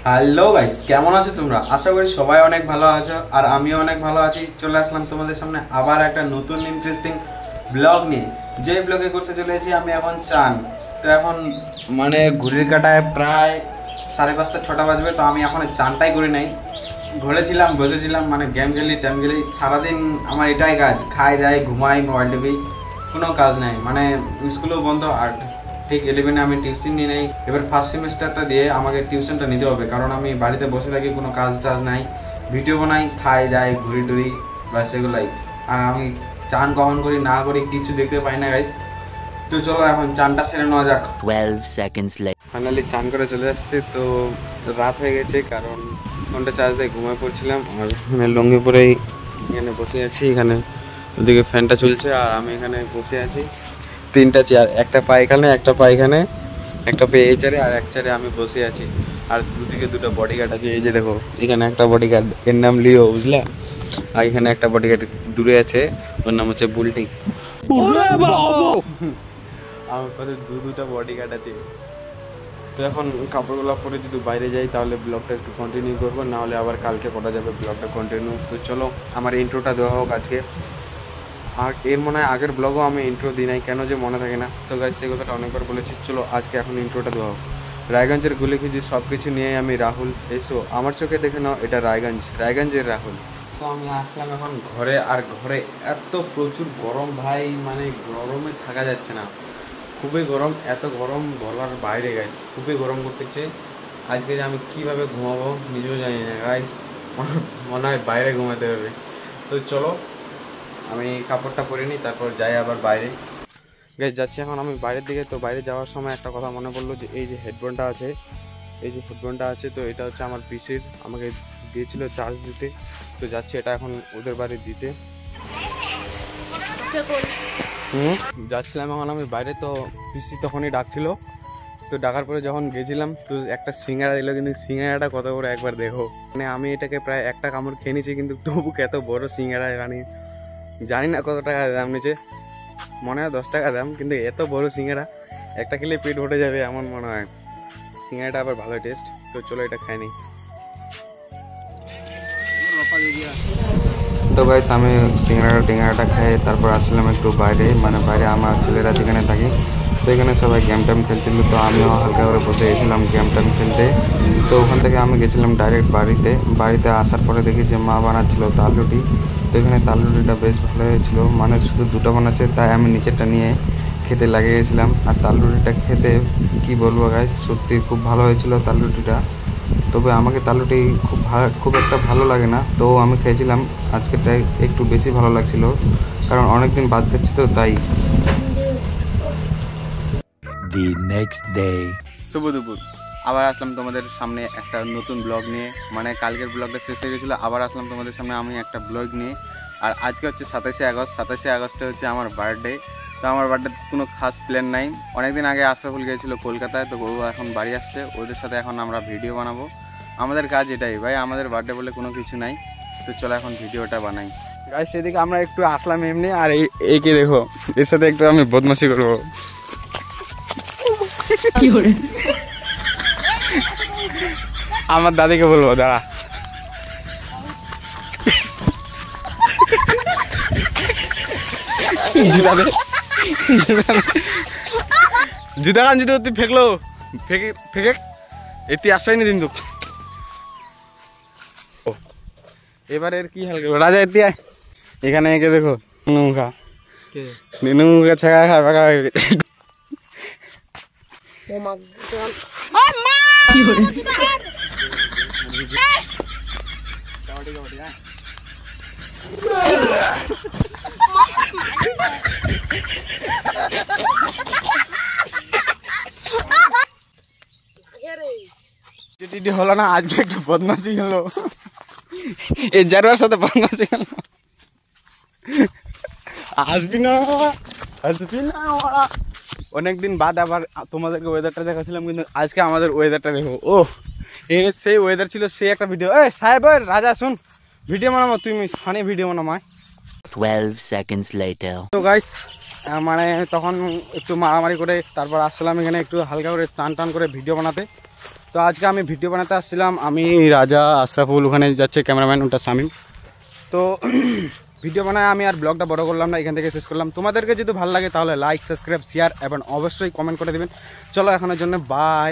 Hello guys, কেমন আছো তোমরা? আশা করি সবাই অনেক ভালো আছো আর আমিও অনেক ভালো আছি। চলে আসলাম তোমাদের সামনে আবার একটা নতুন ইন্টারেস্টিং ব্লগ নিয়ে। যে ব্লগে করতে চলেছি আমি এখন চান। তো এখন মানে ঘড়ির কাঁটায় প্রায় 5:30 6টা বাজবে। তো আমি এখন চানটাই করি নাই, ঘুরেছিলাম, বসেছিলাম, মানে গেম খেলি ট্যাম খেলি। সারাদিন আমার এটাই কাজ, খাই দাই ঘুমাই মোবাইল টিভি, কোনো কাজ নাই। মানে স্কুলও বন্ধ আর ঠিক 11-এ আমি টিউশন নিয়ে নেই। এবার ফার্স্ট সেমিস্টারটা দিয়ে আমাকে টিউশনটা নিতে হবে, কারণ আমি বাড়িতে বসে থাকি, কোনো কাজ টাজ নাই, ভিডিও বানাই, খাই দাই ঘুরি টুরি, ব্যাস এগুলাই। আর আমি চান কখন করি না করি কিছু দেখতে পাই না গাইস। তো চলো এখন চানটা সেরে নেওয়া যাক। 12 seconds later. ফাইনালি চান করে চলে আসছে। তো রাত হয়ে গেছে, কারণ ফোনটা চার্জ দিয়ে ঘুমিয়ে পড়ছিলাম আর লুঙ্গি পরেই এখানে বসে আছি। এখানে ওদিকে ফ্যানটা চলছে আর আমি এখানে বসে আছি। 3টা চেয়ার, একটা পা এখানে, একটা পা এখানে, একটা পা এই চেয়ারে আর এক চেয়ারে আমি বসে আছি। আর দুদিকে দুটো বডিগার্ড আছে। এই যে দেখো, এখানে একটা বডিগার্ড, এর নাম লিও, বুঝলা? আর এখানে একটা বডিগার্ড দূরে আছে, ওর নাম হচ্ছে বুলটি। আমার কাছে দুটা বডিগার্ড আছে। তো এখন কাপড়গুলো পরে যদি বাইরে যাই তাহলে ব্লগটা একটু কন্টিনিউ করবো, নাহলে আবার কালকে করা যাবে ব্লগটা কন্টিনিউ। তো চলো আমার ইন্ট্রোটা দেওয়া হোক আজকে। আর এর মনে হয় আগের ব্লগও আমি ইন্ট্রো দিই নাই, কেন যে মনে থাকে না। তো গাইস সেই কথাটা অনেকবার বলেছি, চলো আজকে এখন ইন্ট্রোটা দেওয়া হোক। রায়গঞ্জের গুলিখুজি সব কিছু নিয়ে আমি রাহুল। এসো আমার চোখে দেখে নাও, এটা রায়গঞ্জের রাহুল। তো আমি আসলাম এখন ঘরে, আর ঘরে এত প্রচুর গরম ভাই, মানে গরমে থাকা যাচ্ছে না, খুবই গরম, এত গরম বলার বাইরে গাইস, খুবই গরম করতেছে। আজকে যে আমি কীভাবে ঘুমাবো নিজেও জানি না গাইস, মনে হয় বাইরে ঘুমাতে হবে। তো চলো আমি কাপড়টা পরে নিই, তারপর যাই আবার বাইরে। গাইস যাচ্ছি এখন আমি বাইরের দিকে। তো বাইরে যাওয়ার সময় একটা কথা মনে পড়লো, যে এই যে হেডফোনটা আছে, এই যে হেডফোনটা আছে, তো এটা হচ্ছে আমার পিসির, আমাকে দিয়েছিল চার্জ দিতে। তো যাচ্ছি এটা এখন ওদের বাড়ি দিতে। যাচ্ছিলাম এখন আমি বাইরে। তো পিসি তখনই ডাকছিল। তো ডাকার পরে যখন গেছিলাম, তো একটা সিঙ্গারা দিল, কিন্তু সিঙ্গারাটা কত বড় একবার দেখো। মানে আমি এটাকে প্রায় একটা কামড় খেয়ে নিয়েছি, কিন্তু তবু এত বড় সিঙ্গারা এখানে, জানি না কত টাকা দাম নিচে, মনে হয় 10 টাকা দাম, কিন্তু এত বড় সিঙ্গারা একটা খেলে পেট ভরে যাবে এমন মনে হয়। সিঙ্গারাটা আবার ভালো টেস্ট। তো চলো এটা খাই নি। তো গাইস আমি সিঙ্গারাটা খাই, তারপর আসলাম একটু বাইরে, মানে বাইরে আমার ছেলেরা যেখানে থাকি, তো এখানে সবাই গেম টাইম খেলছিল। তো আমিও হালকা করে বসে গেছিলাম গেম টাইম খেলতে। তো ওখান থেকে আমি গেছিলাম ডাইরেক্ট বাড়িতে আসার পরে দেখি যে মা বানাচ্ছিল তাল রুটি। তো এখানে তাল রুটিটা বেশ ভালো হয়েছিল, মানে শুধু দুটো বানাচ্ছে, তাই আমি নিচেরটা নিয়ে খেতে লাগিয়ে গেছিলাম। আর তাল রুটিটা খেতে কি বলবো গাইস, সত্যি খুব ভালো হয়েছিল তাল রুটিটা। তবে আমাকে তাল রুটি খুব একটা ভালো লাগে না, তো আমি খেয়েছিলাম। আজকেরটাই একটু বেশি ভালো লাগছিল, কারণ অনেকদিন বাদ দিচ্ছি তো তাই। The next day. শুভ দুপুর, আবার আসলাম তোমাদের সামনে একটা নতুন ব্লগ নিয়ে। মানে কালকের ব্লগটা শেষ হয়ে গেছিলো, আবার আসলাম তোমাদের সামনে আমি একটা ব্লগ নিয়ে। আর আজকে হচ্ছে 27শে আগস্ট। 27শে আগস্টে হচ্ছে আমার বার্থডে। তো আমার বার্থডে কোনো খাস প্ল্যান নাই। অনেকদিন আগে আশরাফুল গিয়েছিলো কলকাতায়, তো ও এখন বাড়ি আসছে, ওদের সাথে এখন আমরা ভিডিও বানাবো। আমাদের কাজ এটাই ভাই, আমাদের বার্থডে বলে কোনো কিছু নাই। তো চলো এখন ভিডিওটা বানাই গাইস। সেদিকে আমরা একটু আসলাম এমনি, আর এইকে দেখো, এর সাথে একটু আমি বদমাশি করবো। আমার দাদিকে বলবো, দাঁড়া। জুতা কান যদি তুই ফেকলো, ফেকে এটি আসবাই নি দিন তো। এবার এর কি হাল করবো রাজা, এটি এখানে একে দেখো, মুখা মুখে ছাগা খা ফাঁকা হয়ে গেছে। হলো না, আজকে একটু বদমাশি হলো, এই জারুয়ার সাথে বদমাশি হলো। আসবি না অনেকদিন বাদ আবার তোমাদেরকে ওয়েদারটা দেখাচ্ছিলাম, কিন্তু আজকে আমাদের ওয়েদারটা দেখো। ও সেই ওয়েদার ছিল, সেই একটা ভিডিও। এই সাহেব রাজা শুন, ভিডিও বানাবো, তুমি ফানি ভিডিও বানামায়। 12 seconds later. তো গাইস মানে তখন একটু মারামারি করে তারপর আসলাম এখানে একটু হালকা করে টান করে ভিডিও বানাতে। তো তো আজকে আমি ভিডিও বানাতে আসছিলাম, আমি রাজা, আশরাফুল, ওখানে যাচ্ছে ক্যামেরাম্যান, ওটা শামিম। তো ভিডিও বানায় আমি আর ব্লগটা বড় করলাম না, এখান থেকে শেষ করলাম। তোমাদেরকে যদি ভালো লাগে তাহলে লাইক, সাবস্ক্রাইব, শেয়ার এবং অবশ্যই কমেন্ট করে দেবেন। চলো এখনের জন্য বাই।